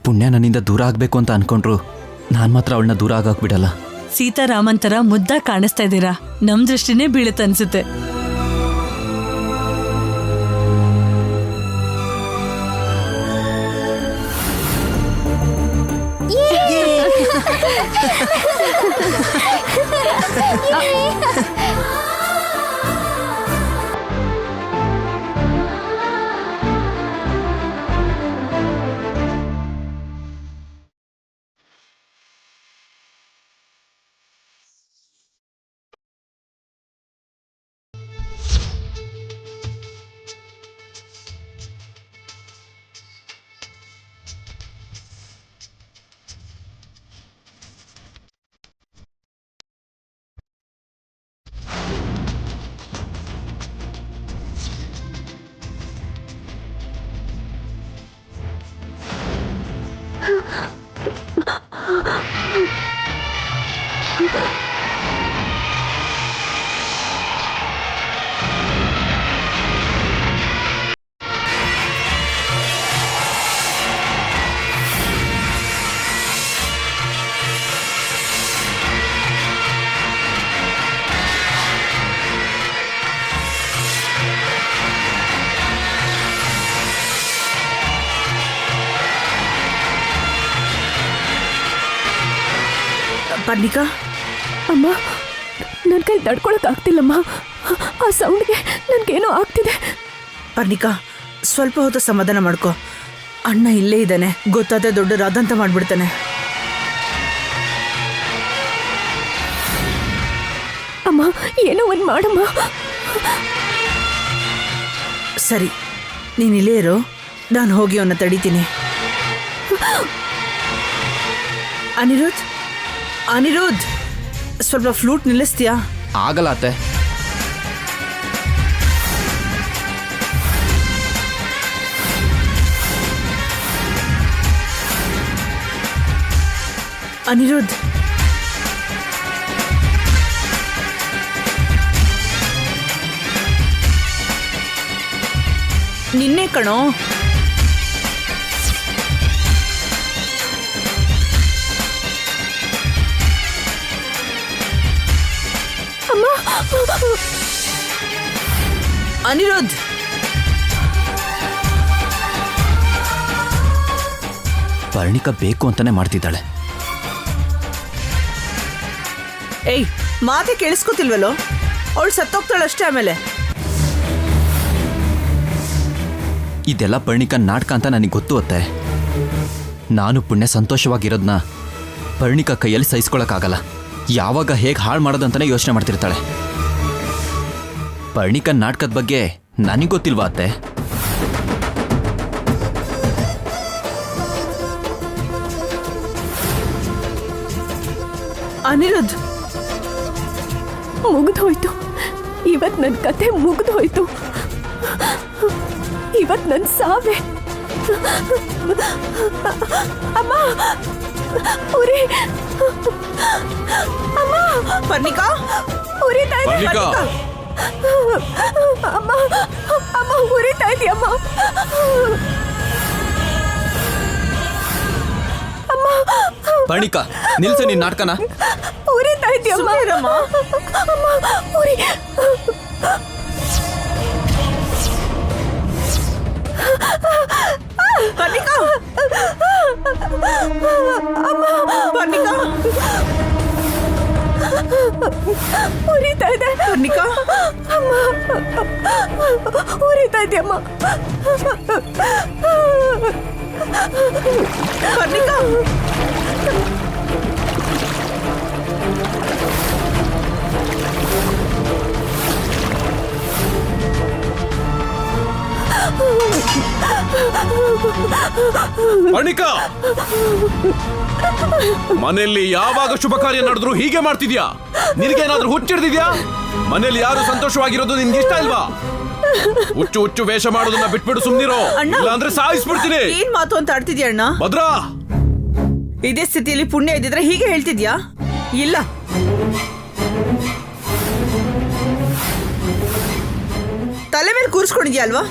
ಪುಣ್ಯ ನನ್ನಿಂದ ದೂರ ಆಗ್ಬೇಕು ಅಂತ ಅನ್ಕೊಂಡ್ರು ನಾನ್ ಮಾತ್ರ ಅವಳನ್ನ ದೂರ ಆಗಕ್ ಬಿಡಲ್ಲ. ಸೀತಾರಾಮನ್ ತರ ಮುದ್ದಾಗಿ ಕಾಣಿಸ್ತಾ ಇದ್ದೀರಾ, ನಮ್ ದೃಷ್ಟಿನೇ ಬೀಳುತ್ತನ್ಸುತ್ತೆ. ಪರ್ಣಿಕಾ, ಅಮ್ಮ, ನನ್ನ ಕೈ ತಡ್ಕೊಳಕ್ ಆಗ್ತಿಲ್ಲಮ್ಮ. ಆ ಸೌಂಡ್ಗೆ ನನ್ಗೇನೋ ಆಗ್ತಿದೆ. ಪರ್ಣಿಕಾ, ಸ್ವಲ್ಪ ಹೊತ್ತು ಸಮಾಧಾನ ಮಾಡ್ಕೊ. ಅಣ್ಣ ಇಲ್ಲೇ ಇದ್ದಾನೆ, ಗೊತ್ತಾದ್ರೆ ದೊಡ್ಡ ರಾದಂತ ಮಾಡ್ಬಿಡ್ತಾನೆ. ಅಮ್ಮ, ಏನೋ ಒಂದ್ ಮಾಡಮ್ಮ. ಸರಿ, ನೀನ್ ಇಲ್ಲೇ ಇರು, ನಾನು ಹೋಗಿ ಅವನ್ನ ತಡಿತೀನಿ. ಅನಿರುದ್ಧ್, ಅನಿರುದ್ಧ್, ಸ್ವಲ್ಪ ಫ್ಲೂಟ್ ನಿಲ್ಲಿಸ್ತೀಯಾ? ಆಗಲ್ಲ ಅತ್ತೆ. ಅನಿರುದ್ಧ್, ನಿನ್ನೆ ಕಣೋ. ಅನಿರುದ್ಧ್, ಪರ್ಣಿಕಾ ಬೇಕು ಅಂತಾನೆ ಮಾಡ್ತಿದ್ದಾಳೆ. ಏಯ್, ಮಾತೆ ಕೇಳಿಸ್ಕೊತಿಲ್ವಲ್ಲೋ? ಅವಳು ಸತ್ತೋಗ್ತಾಳಷ್ಟೇ. ಆಮೇಲೆ ಇದೆಲ್ಲ ಪರ್ಣಿಕಾ ನಾಟಕ ಅಂತ ನನಗೆ ಗೊತ್ತು ಅತ್ತೆ. ನಾನು ಪುಣ್ಯ ಸಂತೋಷವಾಗಿರೋದನ್ನ ಪರ್ಣಿಕಾ ಕೈಯಲ್ಲಿ ಸಹಿಸ್ಕೊಳಕ್ಕಾಗಲ್ಲ. ಯಾವಾಗ ಹೇಗೆ ಹಾಳು ಮಾಡೋದಂತಾನೆ ಯೋಚನೆ ಮಾಡ್ತಿರ್ತಾಳೆ. ಪರ್ಣಿಕಾ ನಾಟಕದ ಬಗ್ಗೆ ನನಗೆ ಗೊತ್ತಿಲ್ವಾ ಅತ್ತೆ? ಅನಿರುದ್ಧ್, ಮುಗ್ದೋಯ್ತು. ಇವತ್ ನನ್ ಕತೆ ಮುಗ್ದೋಯ್ತು. ಇವತ್ ನನ್ ಸಾವೆ. ಅಮ್ಮ, ಉರಿ. ಅಮ್ಮ, ಪರ್ಣಿಕಾ, ಉರಿತಾ ಇದೆ. ಪರ್ಣಿಕಾ. ಅಮ್ಮ, ಅಮ್ಮ, ಉರಿತಾ ಇದೆಯಮ್ಮ. ಅಮ್ಮ, ಪರ್ಣಿಕಾ, ನಿಲ್ಸು ನಿನ್ನ ನಾಟಕನ. ಉರಿತಾ ಇದೆಯಮ್ಮ. ಸುಮ್ನಿರಮ್ಮ. ಅಮ್ಮ, ಉರಿ. ಪರ್ಣಿಕಾ, ಪರ್ಣಿಕಾ, ಉರಿತಾ ಇದೆ. ಪರ್ಣಿಕಾ, ಅಮ್ಮ, ಉರಿತಾ ಇದೆಯಮ್ಮ. ಪರ್ಣಿಕಾ, ಪರ್ಣಿಕಾ, ಮನೆಯಲ್ಲಿ ಯಾವಾಗ ಶುಭ ಕಾರ್ಯ ನಡೆದ್ರು ಹೀಗೆ ಮಾಡ್ತಿದ್ಯಾ? ನಿನಗೇನಾದ್ರೂ ಹುಚ್ಚಿಡ್ದಿದ್ಯಾ? ಮನೆಯಲ್ಲಿ ಯಾರು ಸಂತೋಷವಾಗಿರೋದು ನಿನ್ಗೆ ಇಷ್ಟ ಇಲ್ವಾ? ಹುಚ್ಚು ಹುಚ್ಚು ವೇಷ ಮಾಡೋದನ್ನ ಬಿಟ್ಬಿಡು, ಸುಮ್ನಿರೋ. ಇಲ್ಲ ಅಂದ್ರೆ ಸಾಯಿಸ್ಬಿಡ್ತೀನಿ. ಏನ್ ಮಾತು ಅಂತ ಆಡ್ತಿದ್ಯಾ ಅಣ್ಣ? ಭದ್ರಾ, ಇದೇ ಸ್ಥಿತಿಯಲ್ಲಿ ಪುಣ್ಯ ಇದ್ದಿದ್ರೆ ಹೀಗೆ ಹೇಳ್ತಿದ್ಯಾ? ಇಲ್ಲ, ತಲೆ ಮೇಲೆ ಕೂರಿಸ್ಕೊಂಡಿದ್ಯಾ ಅಲ್ವಾ?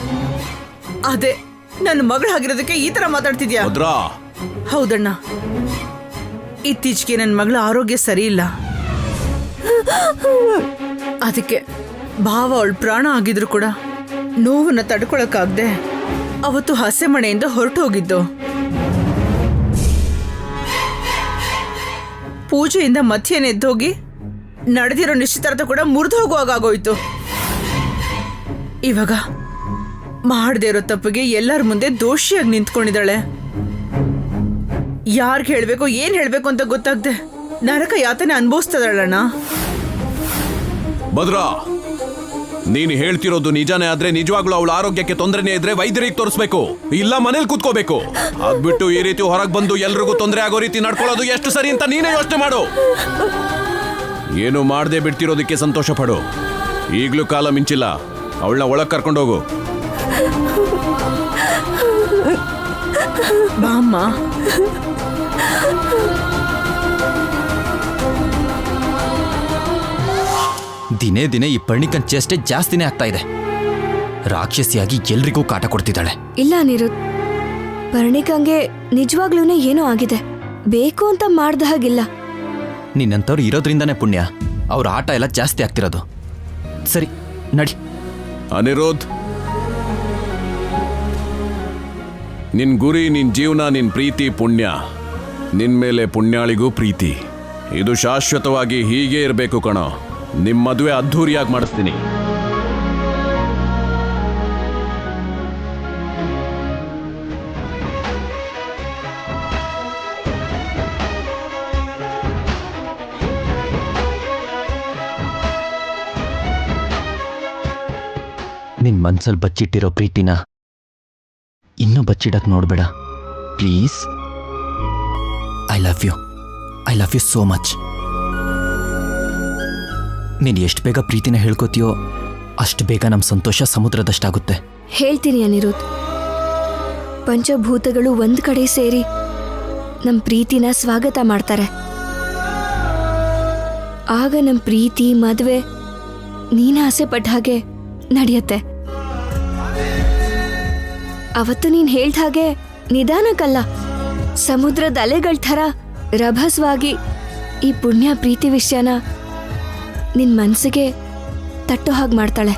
ಅದೇ ನನ್ನ ಮಗಳು ಆಗಿರೋದಕ್ಕೆ ಈ ತರ ಮಾತಾಡ್ತಿದ್ಯಾ? ಭದ್ರಾ, ಹೌದಣ್ಣ, ಇತ್ತೀಚೆಗೆ ನನ್ನ ಮಗಳ ಆರೋಗ್ಯ ಸರಿ ಇಲ್ಲ. ಅದಕ್ಕೆ ಭಾವ ಅವಳ ಪ್ರಾಣ ಆಗಿದ್ರು ಕೂಡ ನೋವನ್ನ ತಡ್ಕೊಳಕ್ಕಾಗ್ದೆ ಅವತ್ತು ಹಸೆ ಮನೆಯಿಂದ ಹೊರಟು ಹೋಗಿದ್ದು. ಪೂಜೆಯಿಂದ ಮಧ್ಯಾಹ್ನ ಎದ್ದೋಗಿ ನಡೆದಿರೋ ನಿಶ್ಚಿತಾರ್ಥ ಕೂಡ ಮುರಿದು ಹೋಗುವಾಗೋಯ್ತು. ಇವಾಗ ಮಾಡದೇ ಇರೋ ತಪ್ಪಿಗೆ ಎಲ್ಲರ ಮುಂದೆ ದೋಷಿಯಾಗಿ ನಿಂತ್ಕೊಂಡಿದ್ದಾಳೆ. ಯಾರ್ಗ್ ಹೇಳ್ಬೇಕು ಏನ್ ಹೇಳ್ಬೇಕು ಅಂತ ಗೊತ್ತಾಗ್ದೆ ನರಕ ಯಾತನೆ ಅನುಭವಿಸ್ತದಳಣ್ಣ. ಭದ್ರಾ, ನೀನು ಹೇಳ್ತಿರೋದು ನಿಜಾನೇ ಆದ್ರೆ ನಿಜವಾಗ್ಲೂ ಅವಳ ಆರೋಗ್ಯಕ್ಕೆ ತೊಂದರೆನೇ ಇದ್ರೆ ವೈದ್ಯರಿಗೆ ತೋರಿಸ್ಬೇಕು, ಇಲ್ಲ ಮನೇಲಿ ಕೂತ್ಕೋಬೇಕು. ಅದ್ಬಿಟ್ಟು ಈ ರೀತಿ ಹೊರಗೆ ಬಂದು ಎಲ್ರಿಗೂ ತೊಂದರೆ ಆಗೋ ರೀತಿ ನಡ್ಕೊಳ್ಳೋದು ಎಷ್ಟು ಸರಿ ಅಂತ ನೀನೇ ಯೋಚನೆ ಮಾಡು. ಏನು ಮಾಡದೆ ಬಿಡ್ತಿರೋದಕ್ಕೆ ಸಂತೋಷ ಪಡು. ಈಗ್ಲೂ ಕಾಲ ಮಿಂಚಿಲ್ಲ, ಅವಳನ್ನ ಒಳಗ್ ಕರ್ಕೊಂಡೋಗು. ಬಾಮ್ಮ. ದಿನೇ ದಿನೇ ಈ ಪರ್ಣಿಕನ್ ಚೇಷ್ಟೆ ಜಾಸ್ತಿನೇ ಆಗ್ತಾ ಇದೆ. ರಾಕ್ಷಸಿಯಾಗಿ ಎಲ್ರಿಗೂ ಕಾಟ ಕೊಡ್ತಿದ್ದಾಳೆ. ಇಲ್ಲ ಅನಿರುದ್ಧ್, ಪರ್ಣಿಕಂಗೆ ನಿಜವಾಗ್ಲೂ ಏನೋ ಆಗಿದೆ. ಬೇಕು ಅಂತ ಮಾಡ್ದ ಹಾಗಿಲ್ಲ. ನಿನ್ನಂಥವ್ರು ಇರೋದ್ರಿಂದಾನೇ ಪುಣ್ಯ ಅವ್ರ ಆಟ ಎಲ್ಲ ಜಾಸ್ತಿ ಆಗ್ತಿರೋದು. ಸರಿ ನಡಿ. ಅನಿರುದ್ಧ್, ನಿನ್ ಗುರಿ, ನಿನ್ ಜೀವನ, ನಿನ್ ಪ್ರೀತಿ, ಪುಣ್ಯ. ನಿನ್ ಮೇಲೆ ಪುಣ್ಯಾಳಿಗೂ ಪ್ರೀತಿ. ಇದು ಶಾಶ್ವತವಾಗಿ ಹೀಗೆ ಇರಬೇಕು ಕಣೋ. ನಿಮ್ ಮದುವೆ ಅದ್ಧೂರಿಯಾಗಿ ಮಾಡಿಸ್ತೀನಿ. ನಿನ್ ಮನ್ಸಲ್ಲಿ ಬಚ್ಚಿಟ್ಟಿರೋ ಪ್ರೀತಿನ ಇನ್ನೂ ಬಚ್ಚಿಡಕ್ ನೋಡ್ಬೇಡ please. I love you so much. ನೀನು ಎಷ್ಟು ಬೇಗ ಪ್ರೀತಿನ ಹೇಳ್ಕೋತೀಯೋ ಅಷ್ಟು ಬೇಗ ನಮ್ಮ ಸಂತೋಷ ಸಮುದ್ರದಷ್ಟಾಗುತ್ತೆ. ಹೇಳ್ತೀನಿ ಅನಿರುದ್ಧ್, ಪಂಚಭೂತಗಳು ಒಂದ್ ಕಡೆ ಸೇರಿ ನಮ್ ಪ್ರೀತಿನ ಸ್ವಾಗತ ಮಾಡ್ತಾರೆ. ಆಗ ನಮ್ ಪ್ರೀತಿ ಮದ್ವೆ ನೀನ ಆಸೆ ಪಟ್ಟ ಹಾಗೆ ನಡೆಯತ್ತೆ. ಅವತ್ತು ನೀನ್ ಹೇಳ್ದ ಹಾಗೆ ನಿಧಾನಕ್ಕಲ್ಲ, ಸಮುದ್ರದ ಅಲೆಗಳ ಥರ ರಭಸವಾಗಿ ಈ ಪುಣ್ಯ ಪ್ರೀತಿ ವಿಷಯನ ನಿನ್ ಮನ್ಸಿಗೆ ತಟ್ಟೋ ಹಾಗೆ ಮಾಡ್ತಾಳೆ.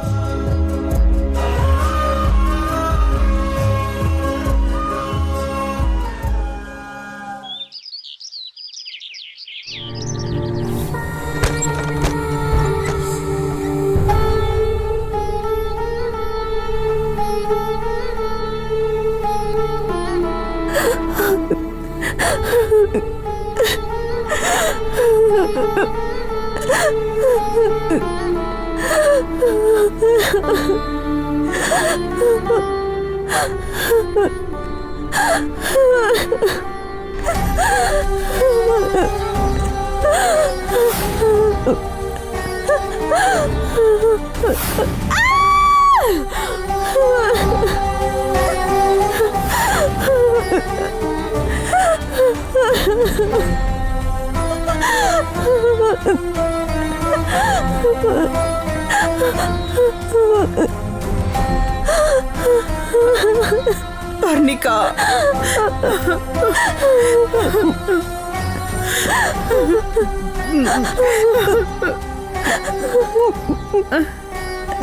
ಪರ್ಣಿಕಾ,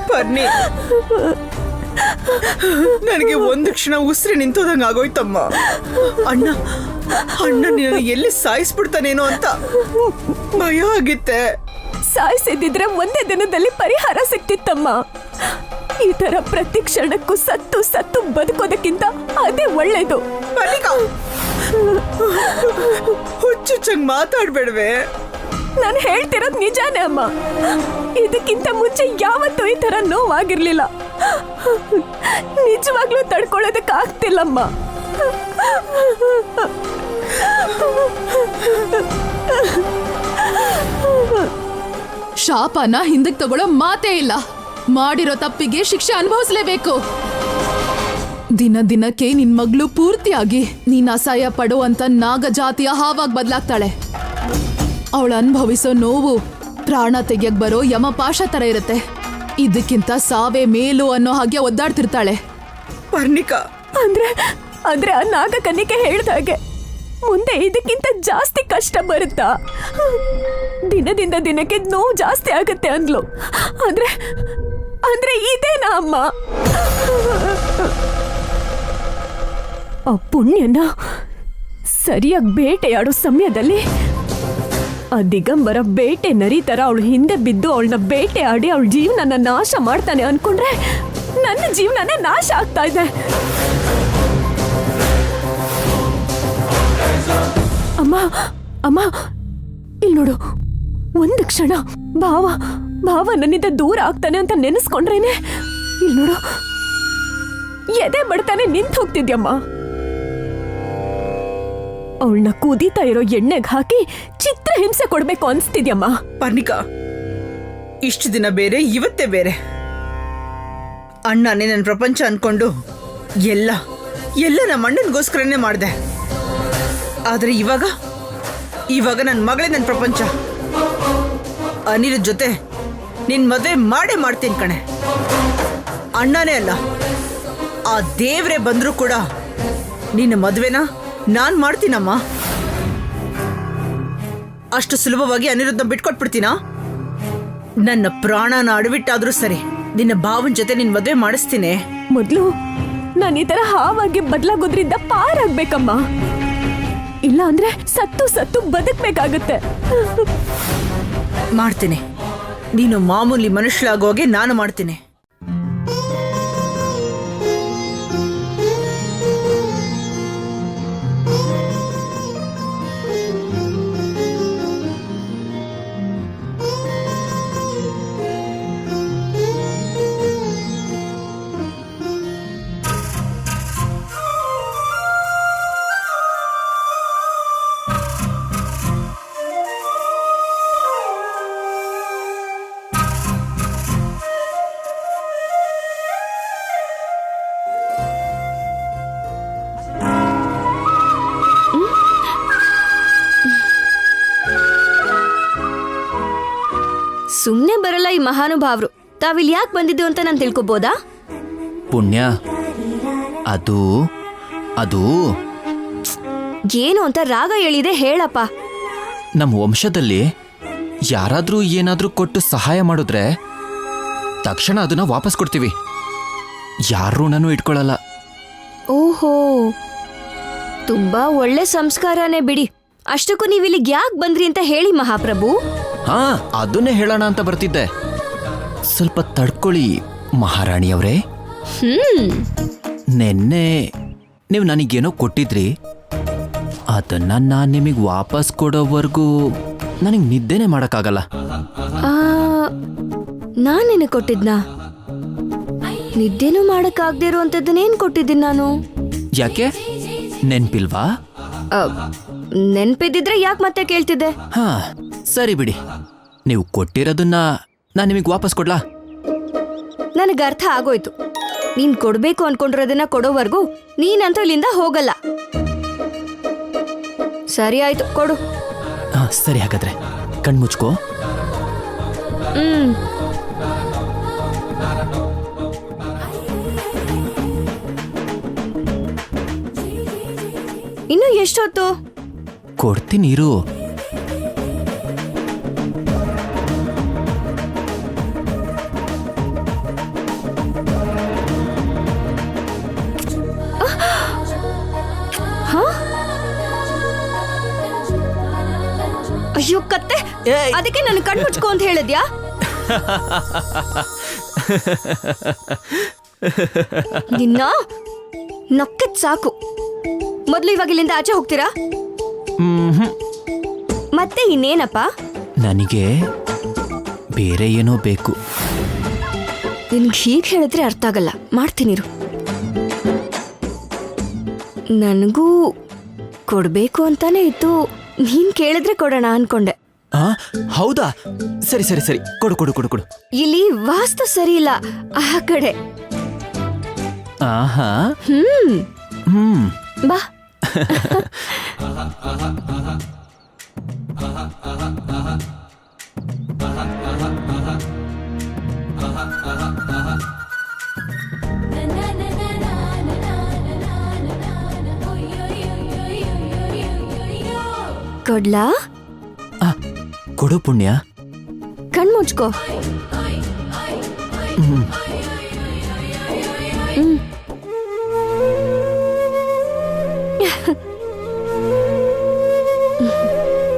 ಪರ್ಣಿ, ನನಗೆ ಒಂದು ಕ್ಷಣ ಉಸಿರು ನಿಂತೋದಂಗ ಆಗೋಯ್ತಮ್ಮ. ಅಣ್ಣ ನಿನ್ನ ಎಲ್ಲಿ ಸಾಯಿಸ್ಬಿಡ್ತಾನೇನೋ ಅಂತ ಭಯ ಆಗಿತ್ತೆ. ಸಾಯಿಸಿದ್ರೆ ಒಂದೇ ದಿನದಲ್ಲಿ ಪರಿಹಾರ ಸಿಕ್ತಿತ್ತಮ್ಮ. ಈ ತರ ಪ್ರತಿ ಕ್ಷಣಕ್ಕೂ ಸತ್ತು ಬದುಕೋದಕ್ಕಿಂತ ಅದೇ ಒಳ್ಳೇದು. ಹುಚ್ಚುಚ್ಚಂಗ್ ಮಾತಾಡ್ಬೇಡ್ವೆ. ನಾನು ಹೇಳ್ತಿರೋದು ನಿಜಾನೇ ಅಮ್ಮ. ಇದಕ್ಕಿಂತ ಮುಂಚೆ ಯಾವತ್ತೂ ಈ ತರ ನೋವಾಗಿರ್ಲಿಲ್ಲ. ನಿಜವಾಗ್ಲೂ ತಡ್ಕೊಳ್ಳೋದಕ್ಕಾಗ್ತಿಲ್ಲಮ್ಮ. ಶಾಪನ ಹಿಂದಕ್ಕೆ ತಗೊಳ್ಳೋ ಮಾತೇ ಇಲ್ಲ. ಮಾಡಿರೋ ತಪ್ಪಿಗೆ ಶಿಕ್ಷೆ ಅನುಭವಿಸಲೇಬೇಕು. ದಿನ ದಿನಕ್ಕೆ ನಿನ್ ಮಗಳು ಪೂರ್ತಿಯಾಗಿ ನೀನ್ ಅಸಹ್ಯ ಪಡುವಂತ ನಾಗ ಜಾತಿಯ ಹಾವಾಗಿ ಬದಲಾಗ್ತಾಳೆ. ಅವಳು ಅನುಭವಿಸೋ ನೋವು ಪ್ರಾಣ ತೆಗಿಯಕ್ ಬರೋ ಯಮಪಾಶ ತರ ಇರುತ್ತೆ. ಇದಕ್ಕಿಂತ ಸಾವೇ ಮೇಲು ಅನ್ನೋ ಹಾಗೆ ಒದ್ದಾಡ್ತಿರ್ತಾಳೆ. ಪರ್ಣಿಕಾ, ಅಂದ್ರೆ ಆ ನಾಗ ಕನ್ನಿಕೆ ಹೇಳ್ದ ಹಾಗೆ ಮುಂದೆ ಇದಕ್ಕಿಂತ ಜಾಸ್ತಿ ಕಷ್ಟ ಬರುತ್ತಾ? ದಿನದಿಂದ ದಿನಕ್ಕೆ ನೋವು ಜಾಸ್ತಿ ಆಗುತ್ತೆ ಅಂದ್ಲು. ಆದ್ರೆ ಅಂದ್ರೆ ಇದೇನಾ ಅಮ್ಮ? ಆ ಪುಣ್ಯನ ಸರಿಯಾಗಿ ಬೇಟೆಯಾಡೋ ಸಮಯದಲ್ಲಿ ಆ ದಿಗಂಬರ ಬೇಟೆ ನರಿ ತರ ಅವಳು ಹಿಂದೆ ಬಿದ್ದು ಅವಳನ್ನ ಬೇಟೆ ಆಡಿ ಅವಳ ಜೀವನನ ನಾಶ ಮಾಡ್ತಾನೆ ಅನ್ಕೊಂಡ್ರೆ ನನ್ನ ಜೀವನನೇ ನಾಶ ಆಗ್ತಾ ಇದೆ. ಅಮ್ಮ ಅಮ್ಮ ಇಲ್ಲಿ ನೋಡು, ಒಂದು ಕ್ಷಣ ಭಾವ ನನ್ನಿಂದ ದೂರ ಆಗ್ತಾನೆ ಅಂತ ನೆನೆಸ್ಕೊಂಡ್ರೇನೆ ಇಲ್ಲಿ ನೋಡು ಎದೆ ಬಡ್ತಾನೆ ನಿಂತು ಹೋಗ್ತಿದ್ಯಮ್ಮ. ಅವಳನ್ನ ಕುದೀತಾ ಇರೋ ಎಣ್ಣೆಗೆ ಹಾಕಿ ಚಿತ್ರ ಹಿಂಸೆ ಕೊಡ್ಬೇಕು ಅನ್ಸ್ತಿದ್ಯಮ್ಮ. ಪರ್ಣಿಕಾ, ಇಷ್ಟು ದಿನ ಬೇರೆ, ಇವತ್ತೇ ಬೇರೆ. ಅಣ್ಣನೇ ನನ್ನ ಪ್ರಪಂಚ ಅನ್ಕೊಂಡು ಎಲ್ಲ ನಮ್ಮ ಅಣ್ಣನಿಗೋಸ್ಕರನೇ ಮಾಡಿದೆ. ಆದ್ರೆ ಇವಾಗ ನನ್ನ ಮಗಳೇ ನನ್ನ ಪ್ರಪಂಚ. ಅನಿಲ್ ಜೊತೆ ನಿನ್ ಮದುವೆ ಮಾಡೇ ಮಾಡ್ತೀನಿ ಕಣೆ. ಅಣ್ಣನೇ ಅಲ್ಲ, ಆ ದೇವ್ರೆ ಬಂದ್ರೂ ಕೂಡ ನಿನ್ನ ಮದುವೆನ ನಾನ್ ಮಾಡ್ತೀನಮ್ಮ. ಅಷ್ಟು ಸುಲಭವಾಗಿ ಅನಿರುದ್ಧ ಬಿಟ್ಕೊಟ್ಬಿಡ್ತೀನಾ? ನನ್ನ ಪ್ರಾಣನ ಅಡವಿಟ್ಟಾದ್ರೂ ಸರಿ, ನಿನ್ನ ಭಾವನ ಜೊತೆ ನಿನ್ ಮದುವೆ ಮಾಡಿಸ್ತೀನಿ. ಮೊದ್ಲು ನಾನು ಈ ತರ ಹಾವಾಗಿ ಬದಲಾಗೋದ್ರಿಂದ ಪಾರಾಗ್ಬೇಕಮ್ಮ. ಇಲ್ಲ ಅಂದ್ರೆ ಸತ್ತು ಬದುಕ್ಬೇಕಾಗತ್ತೆ. ಮಾಡ್ತೀನಿ. ನೀನು ಮಾಮೂಲಿ ಮನುಷ್ಯಳಾಗೋಗೆ ನಾನು ಮಾಡ್ತೀನಿ. ಸುಮ್ನೆ ಬರಲ್ಲ ಈ ಮಹಾನುಭಾವ್ರು. ತಾವಿಲ್ ಯಾಕೆ ಬಂದಿದ್ದು ಅಂತ ನಾನು ತಿಳ್ಕೊಬೋದಾ? ಪುಣ್ಯ, ಅದು ಏನು ಅಂತ ರಾಗ ಹೇಳಿದೆ ಹೇಳಪ್ಪ. ನಮ್ಮ ವಂಶದಲ್ಲಿ ಯಾರಾದ್ರೂ ಏನಾದ್ರೂ ಕೊಟ್ಟು ಸಹಾಯ ಮಾಡಿದ್ರೆ ತಕ್ಷಣ ಅದನ್ನ ವಾಪಸ್ ಕೊಡ್ತೀವಿ. ಯಾರೂ ನಾನು ಇಟ್ಕೊಳ್ಳಲ್ಲ. ಓಹೋ, ತುಂಬಾ ಒಳ್ಳೆ ಸಂಸ್ಕಾರನೇ ಬಿಡಿ. ಅಷ್ಟಕ್ಕೂ ನೀವಿಲ್ಲಿಗೆ ಯಾಕೆ ಬಂದ್ರಿ ಅಂತ ಹೇಳಿ ಮಹಾಪ್ರಭು. ಹಾ, ಅದನ್ನೇ ಹೇಳೋಣ ಅಂತ ಬರ್ತಿದ್ದೆ. ಸ್ವಲ್ಪ ತಡ್ಕೊಳ್ಳಿ ಮಹಾರಾಣಿಯವರೇ. ನೆನ್ನೆ ನೀವು ನನಗೇನೋ ಕೊಟ್ಟಿದ್ರಿ, ಅದನ್ನ ನಾನು ನಿಮಗೆ ವಾಪಸ್ ಕೊಡೋವರೆಗೂ ನನಗೆ ನಿದ್ದೆನೆ ಮಾಡೋಕ್ಕಾಗಲ್ಲ. ನಾನೇನು ಕೊಟ್ಟಿದ್ನಾ? ನಿದ್ದೆನೂ ಮಾಡಕ್ಕಾಗದೇ ಇರುವಂಥದ್ದನ್ನೇನು ಕೊಟ್ಟಿದ್ದೀನಿ ನಾನು? ಯಾಕೆ, ನೆನ್ಪಿಲ್ವಾ? ನೆನ್ಪಿದ್ದಿದ್ರೆ ಯಾಕೆ ಮತ್ತೆ ಕೇಳ್ತಿದ್ದೆ? ಹಾ, ಸರಿ ಬಿಡಿ. ನೀವು ಕೊಟ್ಟಿರೋದನ್ನ ನಾನು ನಿಮಗೆ ವಾಪಸ್ ಕೊಡ್ಲಾ? ನನಗೆ ಅರ್ಥ ಆಗೋಯ್ತು. ನೀನ್ ಕೊಡ್ಬೇಕು ಅನ್ಕೊಂಡಿರೋದನ್ನ ಕೊಡೋವರೆಗೂ ನೀನಂತೂ ಇಲ್ಲಿಂದ ಹೋಗಲ್ಲ. ಸರಿ ಆಯ್ತು, ಕೊಡು. ಹಾ, ಸರಿ. ಹಾಗಾದ್ರೆ ಕಣ್ಮುಚ್ಕೋ. ಇನ್ನು ಎಷ್ಟೊತ್ತು? ಕೊಡ್ತೀನಿ ಇರು. ಅಯ್ಯೋ ಕತ್ತೆ, ಅದಕ್ಕೆ ನನ್ನ ಕಣ್ಣು ಮುಚ್ಕೋ ಅಂತ ಹೇಳಿದ್ಯಾ? ನಿನ್ನ ನಕ್ಕದ್ ಸಾಕು. ಮೊದ್ಲು ಇವಾಗ ಇಲ್ಲಿಂದ ಆಚೆ ಹೋಗ್ತೀರಾ? ಮತ್ತೆ ಇನ್ನೇನಪ್ಪ? ನನಗೆ ಬೇರೆ ಏನೋ ಬೇಕು. ನಿನ್ಗೆ ಹೀಗೆ ಹೇಳಿದ್ರೆ ಅರ್ಥ ಆಗಲ್ಲ. ಮಾಡ್ತೀನಿರು. ನನಗೂ ಕೊಡ್ಬೇಕು ಅಂತಾನೆ ಇತ್ತು, ನೀನ್ ಕೇಳಿದ್ರೆ ಕೊಡೋಣ ಅನ್ಕೊಂಡೆ. ಹೌದಾ? ಸರಿ ಸರಿ ಸರಿ, ಕೊಡು ಕೊಡು ಕೊಡು ಕೊಡು. ಇಲ್ಲಿ ವಾಸ್ತು ಸರಿ ಇಲ್ಲ ಆ ಕಡೆ. ಆಹಾ, ಬಾ. ಕೊಡ್ಲಾ? ಆ, ಕೊಡು ಪುಣ್ಯ. ಕಣ್ಮುಚ್ಕೋ. ಹ್ಮ್.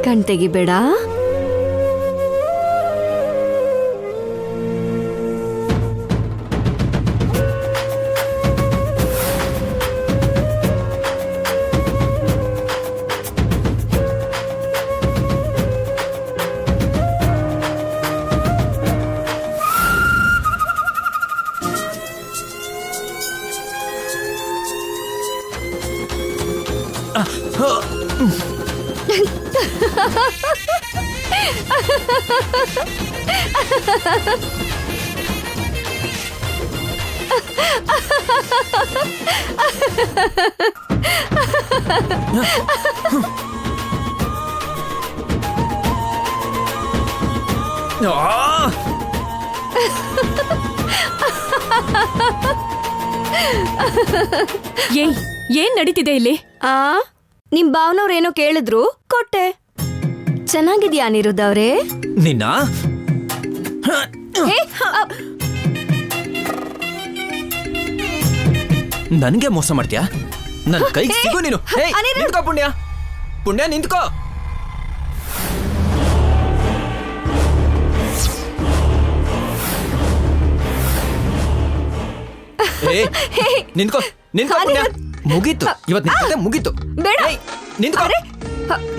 ಕಣ್ ತೆಗಿಬೇಡ. ಏನ್ ನಡೀತಿದೆ ಇಲ್ಲಿ? ನಿಮ್ ಭಾವನವ್ರೇನೋ ಕೇಳಿದ್ರು, ಕೊಟ್ಟೆ. ಚೆನ್ನಾಗಿದ್ಯಾ ಅನಿರುದ್ಧ ಅವ್ರೆ? ನಿನ್ನ ನನ್ಗೆ ಮೋಸ ಮಾಡ್ತೀಯಾ? ನನ್ ಕೈಗೆ ಸಿಗು ನೀನು. ಏಯ್, ನಿಂತ್ಕೋ ಪುಣ್ಯ. ಪುಣ್ಯ ನಿಂತ್ಕೋ. ನಿಂತ್ಕೋ ನಿಂತ್ಕೋ ಪುಣ್ಯ. ಮುಗೀತು ಇವತ್ತು ನಿನ್ ಕತೆ ಮುಗೀತು. ಬೇಡ. ಏಯ್, ನಿಂತ್ಕೋ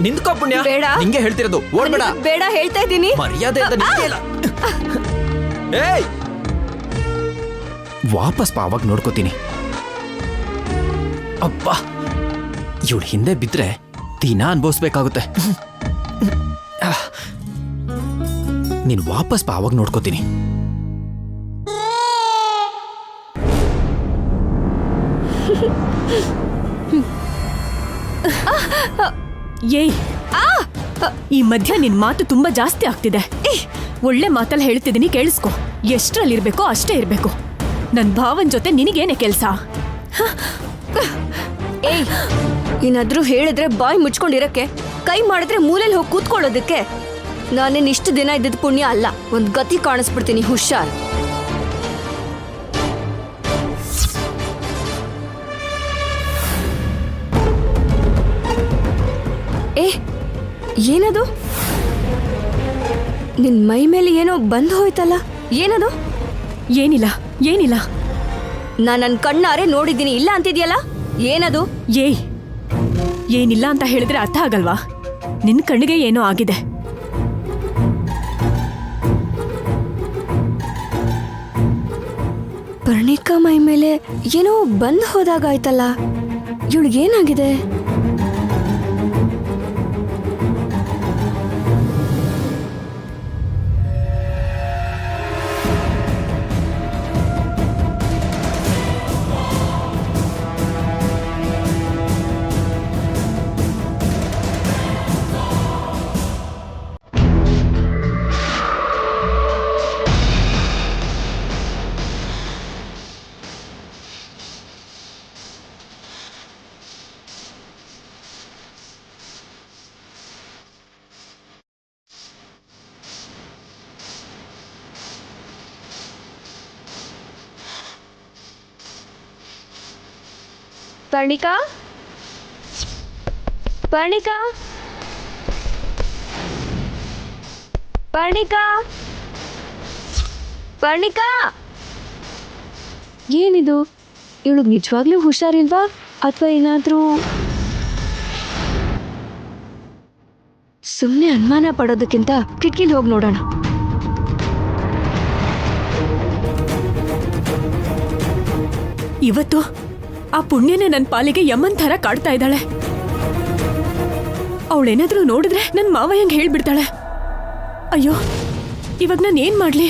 ನಿಂತ್ಕೋ ಪುಣ್ಯ. ಬೇಡ. ನಿಂಗೆ ಹೇಳ್ತಿರೋದು, ಓಡ್ಬೇಡ. ಬೇಡ ಹೇಳ್ತಾ ಇದ್ದೀನಿ. ಮರ್ಯಾದೆ ಅಂತ ನಿಂಗೆ ಇಲ್ಲ. ಏಯ್, ವಾಪಸ್ ಪಾವಾಗ ನೋಡ್ಕೋತೀನಿ. ಅಬ್ಬಾ, ಇವಳು ಹಿಂದೆ ಬಿದ್ರೆ ದಿನ ಅನ್ಭವಿಸ್ಬೇಕಾಗುತ್ತೆ. ನೀನ್ ವಾಪಸ್ ಪಾವಾಗ ನೋಡ್ಕೋತೀನಿ. ಏಯ್, ಈ ಮಧ್ಯ ನಿನ್ ಮಾತು ತುಂಬಾ ಜಾಸ್ತಿ ಆಗ್ತಿದೆ. ಒಳ್ಳೆ ಮಾತಲ್ಲಿ ಹೇಳ್ತಿದ್ದೀನಿ, ಕೇಳಿಸ್ಕೊ. ಎಷ್ಟ್ರಲ್ಲಿರ್ಬೇಕೋ ಅಷ್ಟೇ ಇರ್ಬೇಕು. ನನ್ ಭಾವನ್ ಜೊತೆ ನಿನಗೇನೆ ಕೆಲ್ಸ? ಏಯ್, ಏನಾದ್ರೂ ಹೇಳಿದ್ರೆ ಬಾಯ್ ಮುಚ್ಕೊಂಡಿರಕ್ಕೆ, ಕೈ ಮಾಡಿದ್ರೆ ಮೂಲೆಯಲ್ಲಿ ಹೋಗಿ ಕೂತ್ಕೊಳ್ಳೋದಕ್ಕೆ. ನಾನೇನ್ ಇಷ್ಟು ದಿನ ಇದ್ದಿದ್ ಪುಣ್ಯ ಅಲ್ಲ. ಒಂದ್ ಗತಿ ಕಾಣಿಸ್ಬಿಡ್ತೀನಿ, ಹುಷಾರ್. ಏ, ಏನದು? ನಿನ್ ಮೈ ಮೇಲೆ ಏನೋ ಬಂದು ಹೋಯ್ತಲ್ಲ, ಏನದು? ಏನಿಲ್ಲ ಏನಿಲ್ಲ. ನಾನ್ ನನ್ ಕಣ್ಣಾರೆ ನೋಡಿದ್ದೀನಿ, ಇಲ್ಲ ಅಂತಿದ್ಯಲ್ಲ, ಏನದು? ಏಯ್, ಏನಿಲ್ಲ ಅಂತ ಹೇಳಿದ್ರೆ ಅರ್ಥ ಆಗಲ್ವಾ? ನಿನ್ ಕಣ್ಣಿಗೆ ಏನೋ ಆಗಿದೆ. ಪರ್ಣಿಕಾ ಮೈ ಮೇಲೆ ಏನೋ ಬಂದು ಹೋದಾಗಾಯ್ತಲ್ಲ, ಇವಳಿಗೇನಾಗಿದೆ? ಪರ್ಣಿಕಾ, ಪರ್ಣಿಕಾ, ಪರ್ಣಿಕಾ, ಪರ್ಣಿಕಾ. ಏನಿದು? ಇವಳು ನಿಜವಾಗ್ಲೂ ಹುಷಾರಿಲ್ವಾ ಅಥವಾ ಏನಾದ್ರೂ? ಸುಮ್ಮನೆ ಅನುಮಾನ ಪಡೋದಕ್ಕಿಂತ ಕಿಟಕಿಲಿ ಹೋಗಿ ನೋಡೋಣ. ಇವತ್ತು ಆ ಪುಣ್ಯನೇ ನನ್ನ ಪಾಲಿಗೆ ಯಮ್ಮನ್ ಥರ ಕಾಡ್ತಾ ಇದ್ದಾಳೆ. ಅವಳೇನಾದ್ರೂ ನೋಡಿದ್ರೆ ನನ್ನ ಮಾವಯ್ಯಂಗೆ ಹೇಳ್ಬಿಡ್ತಾಳೆ. ಅಯ್ಯೋ, ಇವಾಗ ನಾನು ಏನ್ ಮಾಡ್ಲಿ?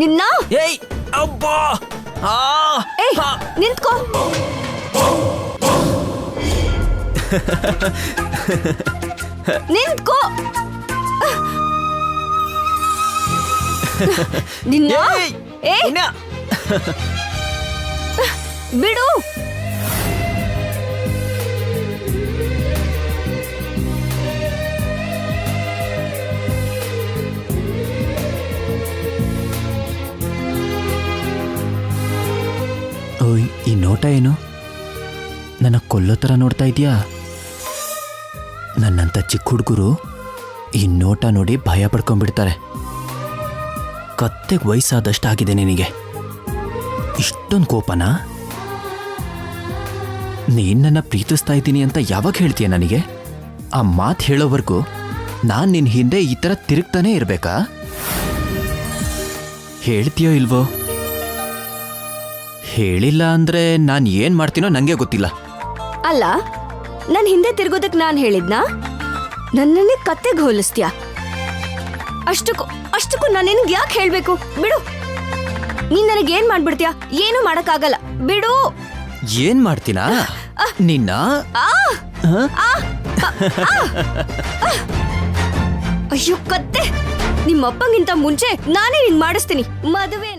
ನಿನ್ನ ಏಯ್, ಅಬ್ಬಾ, ಏಯ್ ನಿಂತ್ಕೋ. ನಿಂತ್ಕೋ. ನಿನ್ನ ಏ ಬಿಡು. ಓಯ್, ಈ ನೋಟ ಏನು? ನನ್ನ ಕೊಲ್ಲೋ ಥರ ನೋಡ್ತಾ ಇದೀಯಾ? ನನ್ನಂಥ ಚಿಕ್ಕ ಹುಡುಗರು ಈ ನೋಟ ನೋಡಿ ಭಯ ಪಡ್ಕೊಂಡ್ಬಿಡ್ತಾರೆ. ಕತ್ತೆಗೆ ವಯಸ್ಸಾದಷ್ಟು ಆಗಿದೆ ನಿನಗೆ. ಇಷ್ಟೊಂದು ಕೋಪನಾ? ನೀನ್ ನನ್ನ ಪ್ರೀತಿಸ್ತಾ ಇದ್ದೀನಿ ಅಂತ ಯಾವಾಗ ಹೇಳ್ತೀಯ ನನಗೆ? ಆ ಮಾತು ಹೇಳೋವರೆಗೂ ನಾನು ನಿನ್ನ ಹಿಂದೆ ಈ ಥರ ತಿರುಗ್ತಾನೇ ಇರಬೇಕಾ? ಹೇಳ್ತೀಯೋ ಇಲ್ವೋ? ಹೇಳಿಲ್ಲ ಅಂದ್ರೆ ನಾನು ಏನು ಮಾಡ್ತೀನೋ ನನಗೆ ಗೊತ್ತಿಲ್ಲ. ಅಲ್ಲ, ನನ್ ಹಿಂದೆ ತಿರ್ಗೋದಕ್ ನಾನ್ ಹೇಳಿದ್ನಾ? ನನ್ನನ್ನೇ ಕತ್ತೆಗೆ ಹೋಲಿಸ್ತೀಯ? ಅಷ್ಟಕ್ಕೂ ನಾನು ನಿನ್ಗೆ ಯಾಕೆ ಹೇಳ್ಬೇಕು? ಬಿಡು. ನೀನ್ ನನಗೇನ್ ಮಾಡ್ಬಿಡ್ತೀಯ? ಏನು ಮಾಡಕ್ಕಾಗಲ್ಲ. ಬಿಡು. ಏನ್ ಮಾಡ್ತೀನಾ ನಿನ್ನ? ಅಯ್ಯೋ ಕತ್ತೆ, ನಿಮ್ಮಪ್ಪಂಗಿಂತ ಮುಂಚೆ ನಾನೇ ನಿನ್ ಮಾಡಿಸ್ತೀನಿ ಮದುವೆನ.